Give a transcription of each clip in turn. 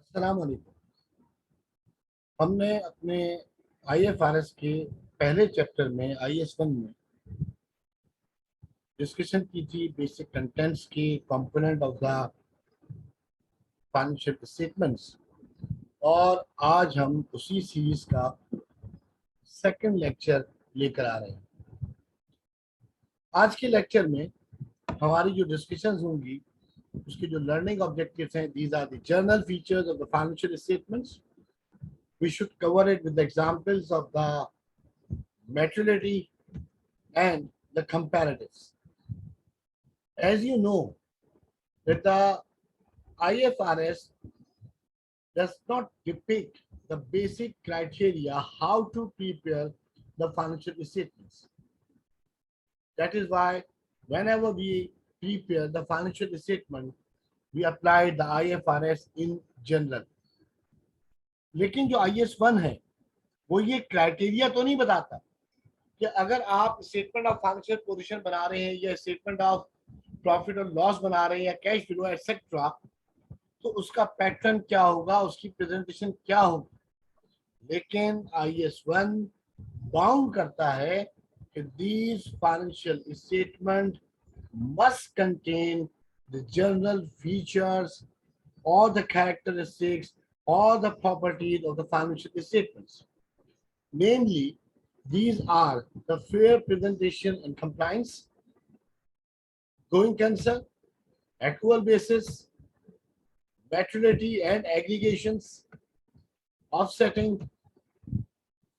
अस्सलाम वालेकुम। हमने अपने आईएफआरएस के पहले चैप्टर में IS-1 में डिस्कशन की थी बेसिक कंटेंट्स की component of the financial statements, और आज हम उसी सीरीज का सेकंड लेक्चर लेकर आ रहे हैं। आज के लेक्चर में हमारी जो डिस्कशंस होंगी उसके जो लर्निंग ऑब्जेक्टिव्स हैं, these are the general features of the financial statements. We should cover it with the examples of the materiality and the comparatives. As you know, that the IFRS does not depict the basic criteria how to prepare the financial statements. That is why whenever we prepare the financial statement, we apply the IFRS in general. लेकिन जो IS-1 है वो ये criteria तो नहीं बताता कि अगर आप स्टेटमेंट ऑफ फाइनेंशियल पोजीशन बना रहे हैं या स्टेटमेंट ऑफ प्रॉफिट और लॉस बना रहे हैं या कैश फ्लो एक्सेट्रा, तो उसका पैटर्न क्या होगा, उसकी प्रेजेंटेशन क्या होगी. लेकिन IS-1 बाउंड करता है कि these financial statement must contain the general features or the characteristics or the properties of the financial statements. Namely, these are the fair presentation and compliance, going concern, accrual basis, materiality and aggregations, offsetting,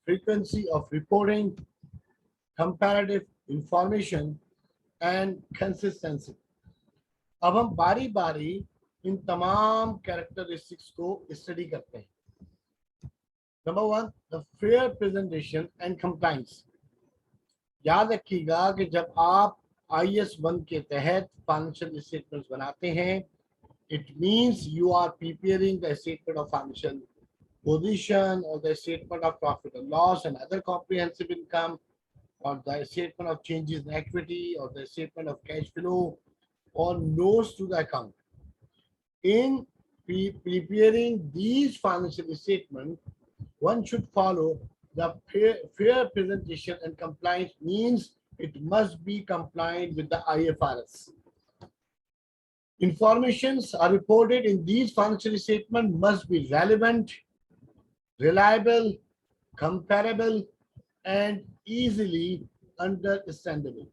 frequency of reporting, comparative information and consistency. अब हम बारी बारी इन तमाम characteristics को study करते हैं. Number 1, the fair presentation and compliance. याद रखिएगा कि जब आप IS-1 के तहत फाइनेंशियल स्टेटमेंट्स बनाते हैं, it means you are preparing the statement of financial position or the statement of profit and loss and other comprehensive income, or the statement of changes in equity, or the statement of cash flow, or notes to the account. In preparing these financial statements, one should follow the fair presentation and compliance, means it must be compliant with the IFRS. Informations are reported in these financial statements must be relevant, reliable, comparable, and easily understandable.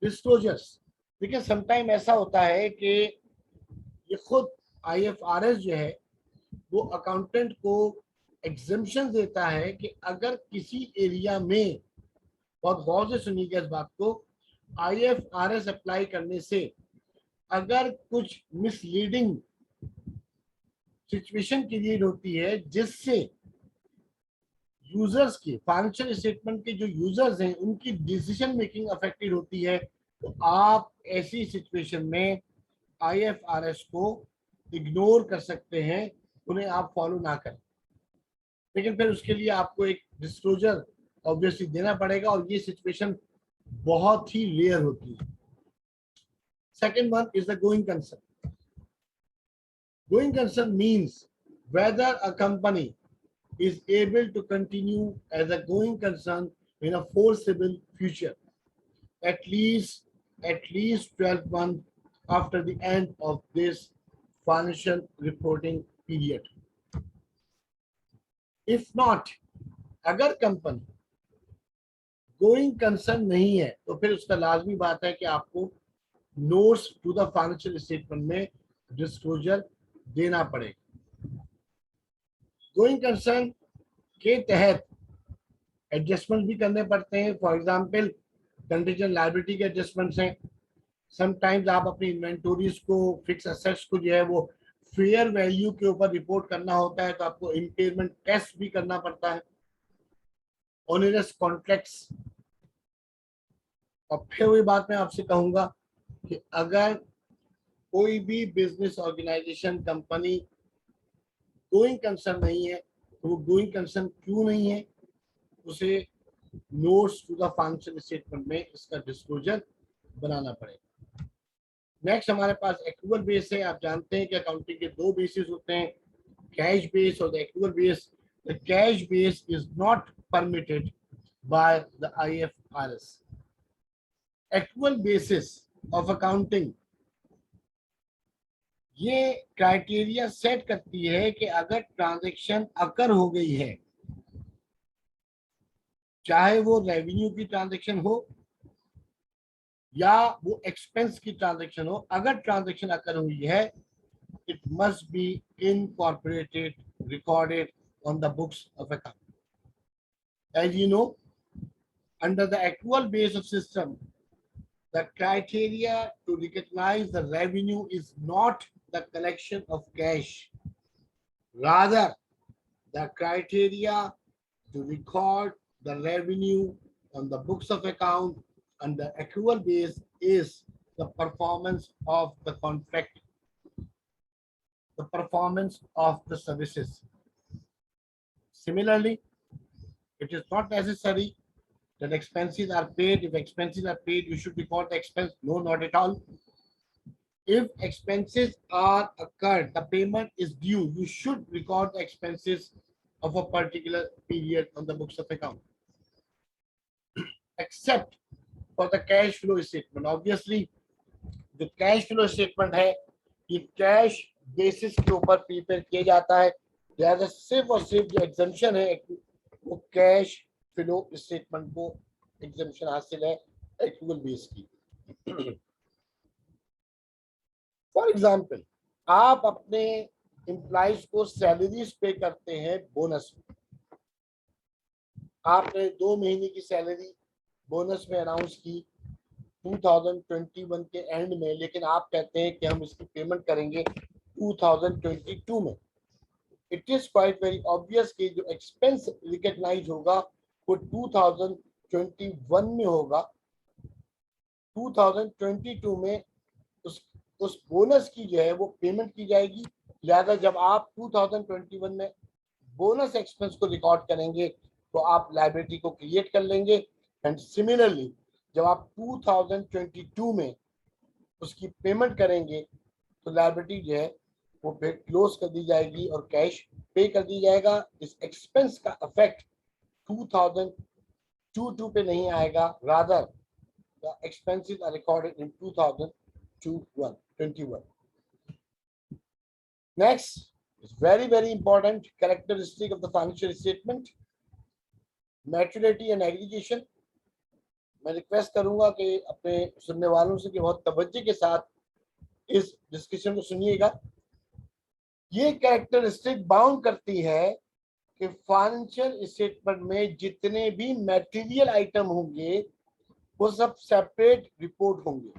Disclosures. देखिए, sometime ऐसा होता है कि ये खुद IFRS जो है वो अकाउंटेंट को एग्जम्पशन देता है कि अगर किसी एरिया में, बहुत गौर से सुनिएगा इस बात को, IFRS अप्लाई करने से अगर कुछ मिसलीडिंग सिचुएशन क्रिएट होती है जिससे यूजर्स की, फाइनेंशियल स्टेटमेंट के जो यूजर्स हैं उनकी डिसीजन मेकिंग अफेक्टेड होती है, तो आप ऐसी सिचुएशन में IFRS को इग्नोर कर सकते हैं, उन्हें आप फॉलो ना करें. लेकिन फिर उसके लिए आपको एक डिस्क्लोजर ऑब्वियसली देना पड़ेगा, और ये सिचुएशन बहुत ही रेयर होती है. Second one is the going concern. Going concern means whether a company is able to continue as a going concern in a foreseeable future, at least 12 months after the end of this financial reporting period. If not, अगर company going concern नहीं है तो फिर उसका लाजमी बात है कि आपको notes to the financial statement में डिस्क्लोजर देना पड़ेगा. गोइंग कंसर्न के तहत एडजस्टमेंट भी करने पड़ते हैं. फॉर एग्जांपल, कंटीजेंट लायबिलिटी के एडजस्टमेंट्स हैं. समटाइम्स आप अपनी इन्वेंटोरीज को, फिक्स एसेट्स को जो है वो फेयर वैल्यू के ऊपर रिपोर्ट करना होता है, तो आपको इम्पेयरमेंट टेस्ट भी करना पड़ता है. Onerous contracts. और फिर वही बात मैं आपसे कहूंगा कि अगर कोई भी business organization, company going concern नहीं है, तो वो गोइंग कंसर्न क्यों नहीं है, उसे notes to the financial statement में इसका डिस्क्लोजर बनाना पड़ेगा. नेक्स्ट हमारे पास एक्रूअल बेस है। आप जानते हैं कि अकाउंटिंग के दो बेसिस होते हैं, कैश बेस और the accrual base. The cash base is not permitted by the IFRS। Accrual basis of accounting ये क्राइटेरिया सेट करती है कि अगर ट्रांजैक्शन अकर हो गई है, चाहे वो रेवेन्यू की ट्रांजैक्शन हो या वो एक्सपेंस की ट्रांजैक्शन हो, अगर ट्रांजैक्शन अकर हुई है, it must be incorporated, recorded on the books of account. As you know, under the accrual base of system, the criteria to recognize the revenue is not the collection of cash. Rather, the criteria to record the revenue on the books of account under accrual base is the performance of the contract, the performance of the services. Similarly, it is not necessary that expenses are paid. If expenses are paid, you should record the expense. No, not at all. If expenses are occurred, the payment is due, you should record the expenses of a particular period on the books of account. Except for the cash flow statement. Obviously, the cash flow statement है, ये cash basis के ऊपर prepare किया जाता है, लिहाजा सिर्फ और सिर्फ जो एग्जम्पशन है वो कैश फ्लो स्टेटमेंट को एग्जम्पशन हासिल है एक्रूअल बेस की। फॉर एग्जाम्पल, आप अपने एम्प्लॉइज को सैलरीज पे करते हैं बोनस में। आपने 2 महीने की सैलरी बोनस में अनाउंस की 2021 के एंड में, लेकिन आप कहते हैं कि हम इसकी पेमेंट करेंगे 2022 में। It is quite very obvious कि जो एक्सपेंस रिकग्नाइज होगा वो 2021 में होगा। 2022 में उस बोनस की जो है वो पेमेंट की जाएगी। लिहाजा जब आप 2021 में बोनस एक्सपेंस को रिकॉर्ड करेंगे तो आप लायबिलिटी को क्रिएट कर लेंगे। एंड सिमिलरली जब आप 2022 में उसकी पेमेंट करेंगे तो लायबिलिटी जो है वो फिर क्लोज कर दी जाएगी और कैश पे कर दी जाएगा। इस एक्सपेंस का इफेक्ट 2022 पे नहीं आएगा, rather the expenses are recorded in 2021. Next is very important characteristic of the financial statement, maturity and aggregation. मैं रिक्वेस्ट करूंगा कि अपने सुनने वालों से कि बहुत तवज्जो के साथ इस डिस्कशन को सुनिएगा। ये कैरेक्टरिस्टिक बाउंड करती है कि फाइनेंशियल स्टेटमेंट में जितने भी मटेरियल आइटम होंगे वो सब सेपरेट रिपोर्ट होंगे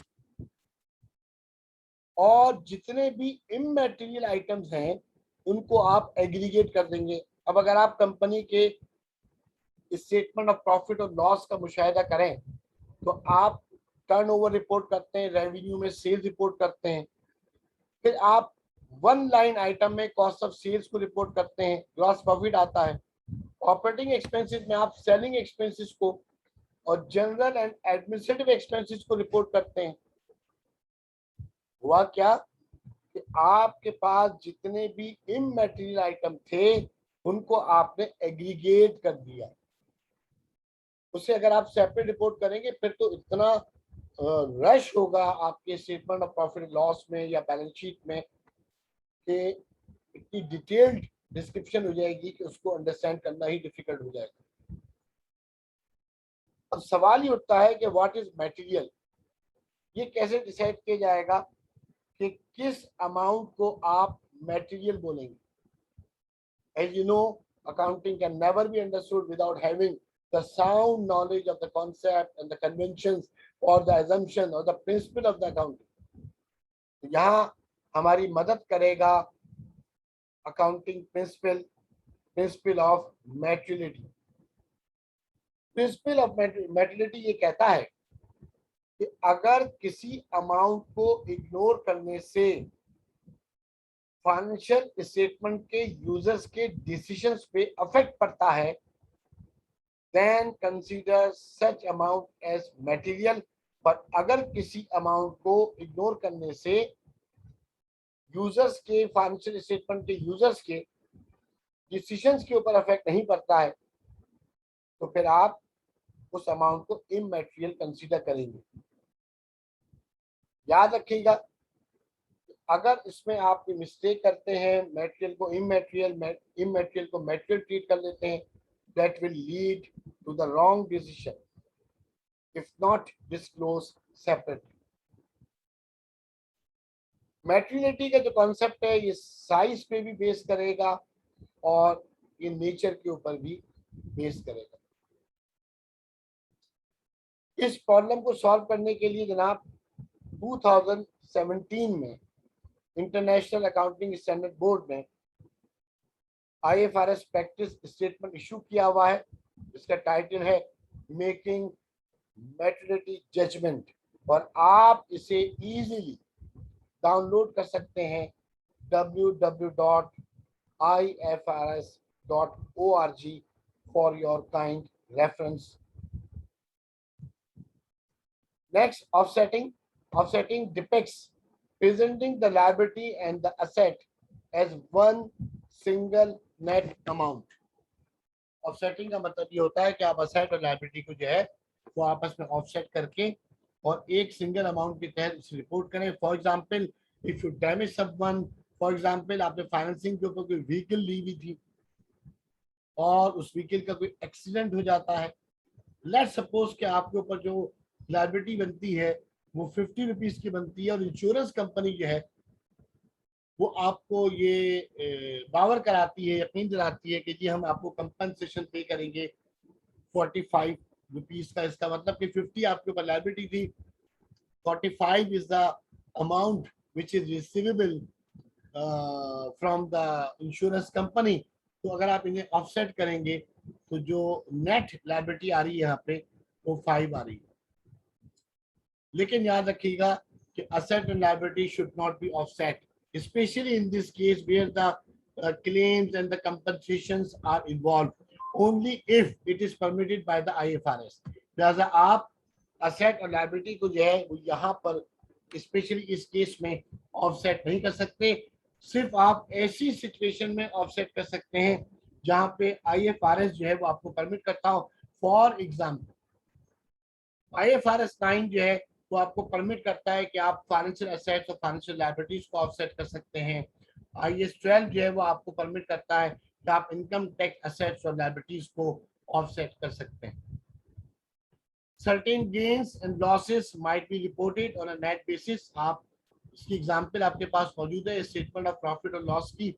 और जितने भी इमैटेरियल आइटम्स हैं उनको आप एग्रीगेट कर देंगे। अब अगर आप कंपनी के स्टेटमेंट ऑफ प्रॉफिट और लॉस का मुशाहिदा करें तो आप टर्नओवर रिपोर्ट करते हैं, रेवेन्यू में सेल्स रिपोर्ट करते हैं, फिर आप वन लाइन आइटम में कॉस्ट ऑफ सेल्स को रिपोर्ट करते हैं, ग्रॉस प्रॉफिट आता है। ऑपरेटिंग एक्सपेंसेस में आप सेलिंग एक्सपेंसेस को और जनरल एंड एडमिनिस्ट्रेटिव एक्सपेंसेस को रिपोर्ट करते हैं। हुआ क्या कि आपके पास जितने भी इमैटेरियल आइटम थे उनको आपने एग्रीगेट कर दिया। उसे अगर आप सेपरेट रिपोर्ट करेंगे फिर तो इतना रश होगा आपके स्टेटमेंट ऑफ प्रॉफिट लॉस में या बैलेंस शीट में कि इतनी डिटेल्ड डिस्क्रिप्शन हो जाएगी कि उसको अंडरस्टैंड करना ही डिफिकल्ट हो जाएगा। अब सवाल ही उठता है कि व्हाट इज मटेरियल। ये कैसे डिसाइड किया जाएगा कि किस अमाउंट को आप मटेरियल बोलेंगे। As you know, accounting can never be understood without having the sound knowledge of the concept and the conventions or the assumption or the principle of the accounting. यहाँ हमारी मदद करेगा accounting principle of materiality. Principle of materiality ये कहता है कि अगर किसी अमाउंट को इग्नोर करने से फाइनेंशियल स्टेटमेंट के यूजर्स के डिसीजंस पे अफेक्ट पड़ता है, then consider such amount as material पर अगर किसी अमाउंट को इग्नोर करने से यूजर्स के, फाइनेंशियल स्टेटमेंट के यूजर्स के डिसीजंस के ऊपर इफेक्ट नहीं पड़ता है, तो फिर आप उस अमाउंट को इमैटेरियल कंसीडर करेंगे। याद रखिएगा, अगर इसमें आप मिस्टेक करते हैं, मटेरियल को इमैटेरियल, इमैटेरियल को मटेरियल ट्रीट कर लेते हैं, that will lead to the wrong decision if not disclose separately. Materiality का जो कॉन्सेप्ट है ये साइज पे भी बेस करेगा और ये नेचर के ऊपर भी बेस करेगा। इस प्रॉब्लम को सॉल्व करने के लिए जनाब 2017 में इंटरनेशनल अकाउंटिंग स्टैंडर्ड बोर्ड ने IFRS प्रैक्टिस स्टेटमेंट इशू किया हुआ है। इसका टाइटल है मेकिंग मैटेरियलिटी जजमेंट, और आप इसे इजीली डाउनलोड कर सकते हैं www.ifrs.org for your kind reference. Next, offsetting. Offsetting depicts presenting the liability and the asset as one single net amount. Offsetting का मतलब ये होता है कि आप asset और liability को जो है वो आपस में offset करके और एक सिंगल अमाउंट के तहत इसे रिपोर्ट करें। For example, if you damage someone, for example आपने फाइनेंसिंग के ऊपर कोई व्हीकल ली हुई थी और उस व्हीकल का कोई एक्सीडेंट हो जाता है, लेट सपोज कि आपके ऊपर जो लायबिलिटी बनती है वो 50 रुपीज की बनती है और इंश्योरेंस कंपनी जो है वो आपको ये बावर कराती है, यकीन दिलाती है कि जी हम आपको कंपनसेशन पे करेंगे 45 रुपीज का। इसका मतलब कि 50 आपके ऊपर लायबिलिटी थी, 45 is the amount which is receivable from the insurance company। तो अगर आप इन्हें ऑफसेट करेंगे तो जो नेट लायबिलिटी आ रही है यहाँ पे वो 5 आ रही है। लेकिन याद रखिएगा कि asset and liability should not be offset, especially in this case where the claims and the compensations are involved, only if it is permitted by the IFRS। लिहाजा आप असेट और लायबिलिटी को जो है वो यहाँ पर स्पेशली इस केस में ऑफसेट नहीं कर सकते। सिर्फ आप ऐसी सिचुएशन में ऑफसेट कर सकते हैं जहाँ पे IFRS जो है वो आपको परमिट करता हो। फॉर एग्जाम्पल, IFRS 9 जो है वो आपको परमिट करता है कि आप फाइनेंशियल एसेट्स और फाइनेंशियल लायबिलिटीज को ऑफसेट कर सकते हैं। IAS 12 जो है वो आपको परमिट करता है कि आप इनकम टैक्स एसेट्स और लायबिलिटीज को ऑफसेट कर सकते हैं। Certain gains and losses might be reported on a net basis। आप इसकी एग्जांपल आपके पास मौजूद है स्टेटमेंट ऑफ प्रॉफिट और लॉस की।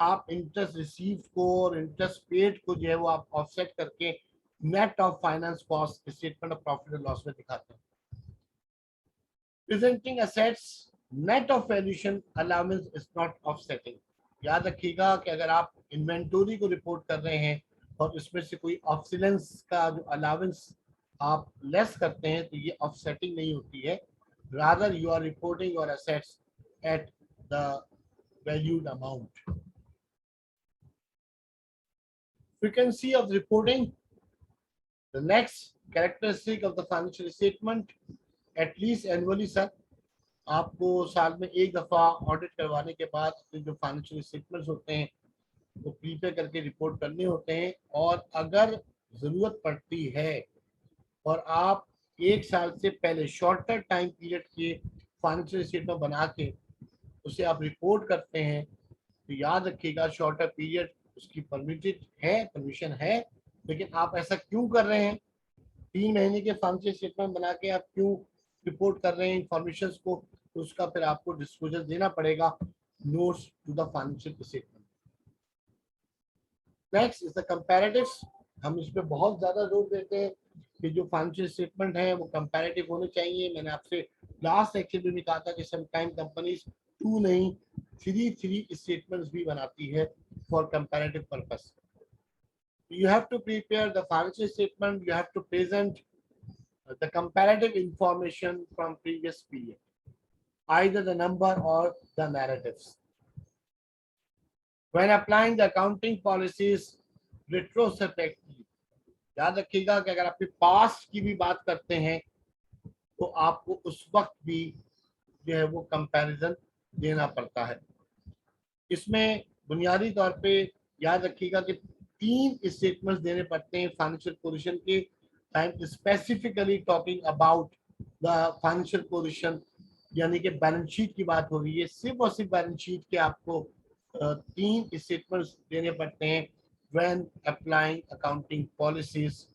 आप इंटरेस्ट रिसीव को और इंटरेस्ट पेड को जो है वो आप ऑफसेट करके net of finance cost statement of profit और लॉस में दिखाते हैं। Presenting assets net of valuation allowance is not offsetting. याद रखिएगा कि अगर आप इन्वेंटरी को रिपोर्ट कर रहे हैं और इसमें से कोई ऑब्सोलेंस का जो अलाउंस आप लेस करते हैं तो ये ऑफसेटिंग नहीं होती है, rather you are reporting your assets at the valued amount. Frequency of reporting, the next characteristic of the financial statement, at least annually sir, आपको साल में एक दफा ऑडिट करवाने के बाद जो फाइनेंशियल स्टेटमेंट्स होते हैं वो प्रीपेयर करके रिपोर्ट करने होते हैं, और अगर जरूरत पड़ती है और आप एक साल से पहले शॉर्टर टाइम पीरियड के फाइनेंशियल स्टेटमेंट बना के उसे आप रिपोर्ट करते हैं तो याद रखिएगा शॉर्टर पीरियड उसकी परमिटेड है, परमिशन है, लेकिन आप ऐसा क्यों कर रहे हैं? 3 महीने के फाइनेंशियल स्टेटमेंट बना के आप क्यों रिपोर्ट कर रहे हैं इंफॉर्मेशन को? तो उसका फिर आपको डिस्क्लोजर देना पड़ेगा, notes to the financial statement. Next is the comparatives. हम इस पे बहुत ज्यादा जोर देते हैं कि जो फाइनेंशियल स्टेटमेंट है वो कंपैरेटिव होने चाहिए। मैंने आपसे लास्ट लेक्चर में भी कहा था कि समटाइम कंपनीज 2 नहीं 3 स्टेटमेंट्स भी बनाती है for comparative purpose. You have to prepare the financial statement, you have to present the comparative information from previous period, either the number or the narratives. When applying the accounting policies retrospectively, याद रखिएगा कि अगर आपके past की भी बात करते हैं तो आपको उस वक्त भी जो है वो कंपैरिजन देना पड़ता है। इसमें बुनियादी तौर पे याद रखिएगा कि 3 स्टेटमेंट्स देने पड़ते हैं फाइनेंशियल पोजीशन के। And specifically talking about the financial position, यानी कि बैलेंस शीट की बात हो रही है, सिर्फ और सिर्फ बैलेंस शीट के आपको 3 स्टेटमेंट्स देने पड़ते हैं when applying accounting policies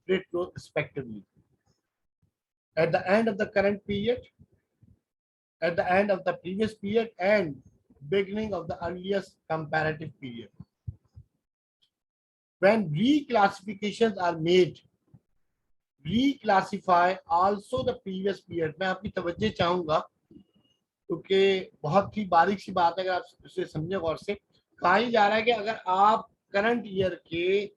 retrospectively at the end of the current period, at the end of the previous period, and beginning of the earliest comparative period. When reclassifications are made, reclassify also the previous period. मैं आपकी तवज्जो चाहूंगा क्योंकि बहुत ही बारीक सी बात है, अगर आप इसे समझे गौर से। कहा ही जा रहा है कि अगर आप करंट ईयर के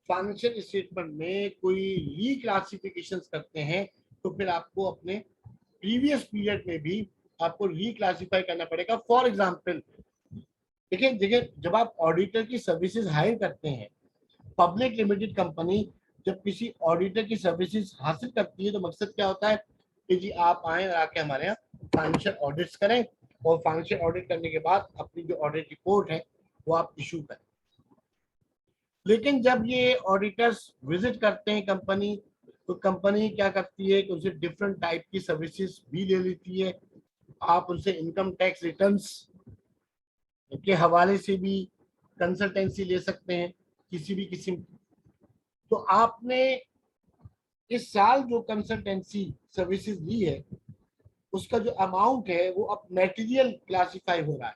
फाइनेंशियल स्टेटमेंट में कोई रिक्लासिफिकेशन करते हैं तो फिर आपको अपने प्रीवियस पीरियड में भी आपको रिक्लासिफाई करना पड़ेगा। फॉर एग्जांपल देखिए, जब आप ऑडिटर की सर्विसेज हायर करते हैं, पब्लिक लिमिटेड कंपनी जब किसी ऑडिटर की सर्विसेज हासिल करती है तो मकसद क्या होता है कि जी आप आए और आके हमारे यहाँ फाइनेंशियल ऑडिट्स करें, और फाइनेंशियल ऑडिट करने के बाद अपनी जो ऑडिट रिपोर्ट है वो आप इशू करें। लेकिन जब ये ऑडिटर्स विजिट करते हैं कंपनी, तो कंपनी क्या करती है कि उनसे डिफरेंट टाइप की सर्विसेज भी ले लेती है। आप उनसे इनकम टैक्स रिटर्न्स के हवाले से भी कंसल्टेंसी ले सकते हैं किसी भी किस्म की। तो आपने इस साल जो कंसल्टेंसी सर्विसेज ली है उसका जो अमाउंट है वो अब मटेरियल क्लासिफाई हो रहा है।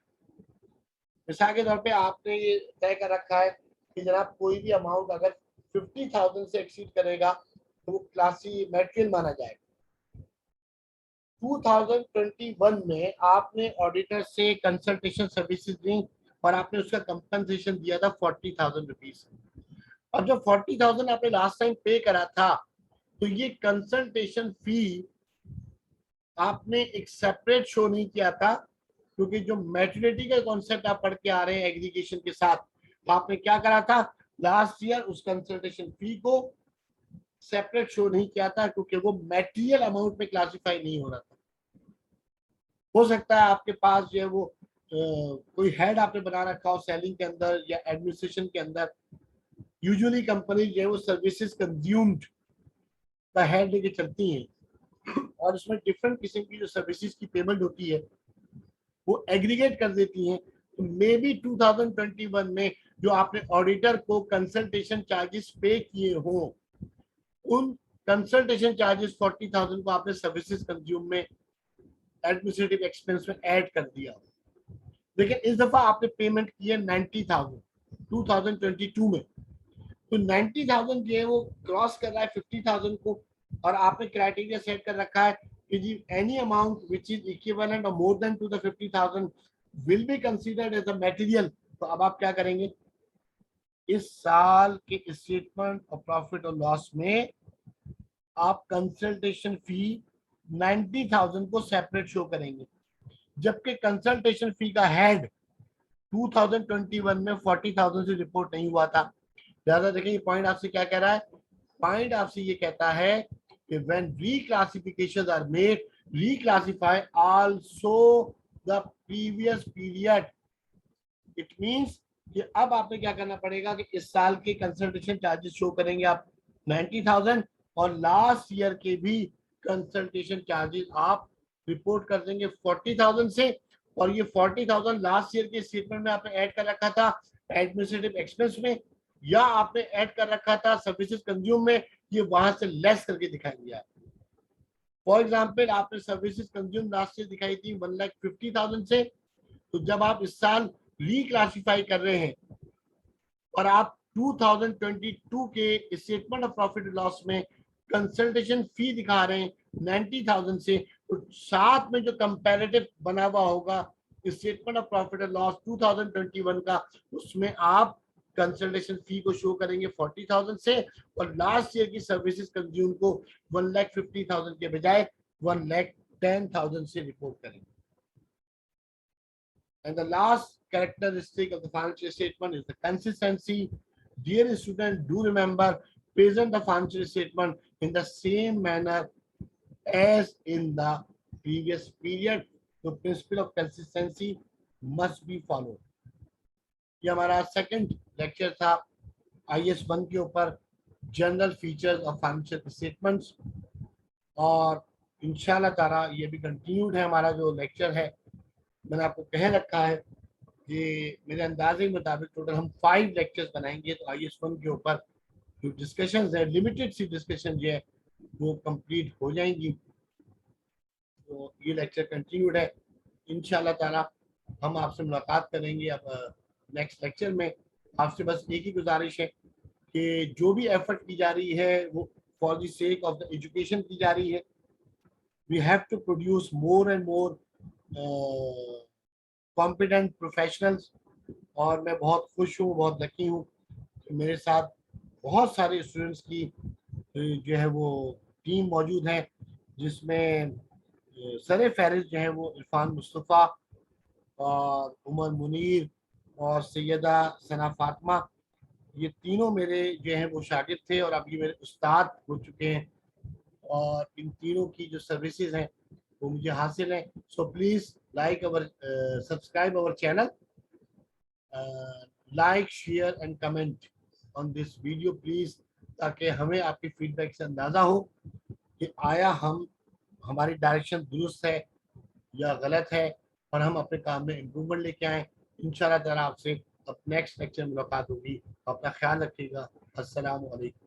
मिसाल के तौर पे आपने ये तय कर रखा है कि जनाब कोई भी अमाउंट अगर 50,000 से एक्सीड करेगा तो वो क्लासी मटेरियल माना जाएगा। 2021 में आपने ऑडिटर से कंसल्टेशन सर्विसेज ली और आपने उसका कंपनसेशन दिया था 40,000 रुपीज। अब जब 40,000 आपने लास्ट टाइम पे करा था तो ये कंसल्टेशन फी आपने एक सेपरेट शो नहीं किया था, क्योंकि जो मैच्योरिटी का कॉन्सेप्ट आप पढ़ के आ रहे हैं एग्रीगेशन के साथ, तो आपने क्या करा था लास्ट ईयर उस कंसल्टेशन फी को सेपरेट शो नहीं किया था क्योंकि वो मटेरियल अमाउंट में क्लासिफाई नहीं हो रहा था। हो सकता है आपके पास जो है वो कोई हेड आपने बना रखा हो सेलिंग के अंदर या एडमिनिस्ट्रेशन के अंदर। यूजुअली कंपनी जो है वो सर्विसेज कंज्यूम्ड का हेड लेके चलती हैं और इसमें डिफरेंट किस्म की जो सर्विसेज की पेमेंट होती है वो एग्रीगेट कर देती हैं। तो मे बी 2021 में जो आपने ऑडिटर को कंसल्टेशन चार्जेस पे किए हो, उन कंसल्टेशन चार्जेस 40,000 को आपने सर्विसेज कंज्यूम में एडमिनिस्ट्रेटिव एक्सपेंस में ऐड कर दिया। लेकिन इस दफा आपने पेमेंट की है 90,000 2022 में, तो 90,000 जो है वो क्रॉस कर रहा है 50,000 को, और आपने क्राइटेरिया सेट कर रखा है कि जी any amount which is equivalent और more than to the 50,000 will be considered as a material. तो अब आप क्या करेंगे, इस साल के स्टेटमेंट ऑफ प्रॉफिट और लॉस में आप कंसल्टेशन फी 90,000 को सेपरेट शो करेंगे, जबकि कंसल्टेशन फी का हेड 2021 में 40,000 से रिपोर्ट नहीं हुआ था। ज्यादा देखिए ये पॉइंट आपसे क्या कह रहा है, पॉइंट आपसे ये कहता है कि when reclassifications are made, reclassify also the previous period। It means कि अब आपने क्या करना पड़ेगा कि इस साल के कंसल्टेशन चार्जेस शो करेंगे आप 90,000 और लास्ट ईयर के भी कंसल्टेशन चार्जेस आप रिपोर्ट कर देंगे 40,000 से। और ये 40,000 लास्ट ईयर के स्टेटमेंट में आपने ऐड कर रखा था एडमिनिस्ट्रेटिव एक्सपेंस में, या आपने ऐड कर रखा था सर्विसेज कंज्यूम में, ये वहां से लेस करके दिखाएंगे आप। फॉर एग्जाम्पल आपने सर्विसेज कंज्यूम लास्ट ईयर दिखाई थी 1,50,000 से, तो जब आप इस साल रिक्लासिफाई कर रहे हैं और आप 2022 के स्टेटमेंट ऑफ प्रॉफिट लॉस में कंसल्टेशन फी दिखा रहे हैं 90,000 से, तो साथ में जो कंपैरेटिव बना हुआ होगा statement of profit and loss 2021 का, उसमें आप कंसल्टेशन फी को शो करेंगे 40,000 से, और लास्ट ईयर की सर्विसेज कंज्यूम को 1,50,000 के बजाय 1,10,000 से रिपोर्ट करेंगे। And the last characteristic of the financial statement is the consistency. Dear students, do remember, present the financial statement in the same manner as in the previous period. The principle of consistency must be followed. ये हमारा second lecture था IS 1 के ऊपर, general features of financial statements, और इंशाल्लाह ताला ये भी कंटिन्यूड है हमारा जो लेक्चर है। मैंने आपको कह रखा है कि मेरे अंदाजे के मुताबिक टोटल हम 5 लेक्चर्स बनाएंगे, तो IS 1 के ऊपर जो डिस्कशंस है, लिमिटेड सी डिस्कशन जो है वो कंप्लीट हो जाएंगी। तो ये लेक्चर कंटिन्यूड है। इंशाल्लाह ताला हम आपसे मुलाकात करेंगे अब नेक्स्ट लेक्चर में। आपसे बस एक ही गुजारिश है कि जो भी एफर्ट की जा रही है वो for the sake of the education की जा रही है। We have to produce more and more competent professionals, और मैं बहुत खुश हूँ, बहुत लकी हूँ कि मेरे साथ बहुत सारे स्टूडेंट्स की जो है वो टीम मौजूद है, जिसमें सरे फहरिस्त जो है वो इरफान मुस्तफ़ा और उमर मुनीर और सैयदा सना फातिमा, ये तीनों मेरे जो हैं वो शागिर्द थे और अब ये मेरे उस्ताद हो चुके हैं, और इन तीनों की जो सर्विसेज हैं वो मुझे हासिल हैं। So please like our subscribe our channel, like share and comment on this video please, ताकि हमें आपकी फीडबैक से अंदाज़ा हो कि आया हमारी डायरेक्शन दुरुस्त है या गलत है, और हम अपने काम में इम्प्रूवमेंट लेके आए। इंशाल्लाह ताला आपसे अब नेक्स्ट लेक्चर में मुलाकात होगी। अपना ख्याल रखिएगा। अस्सलाम वालेकुम।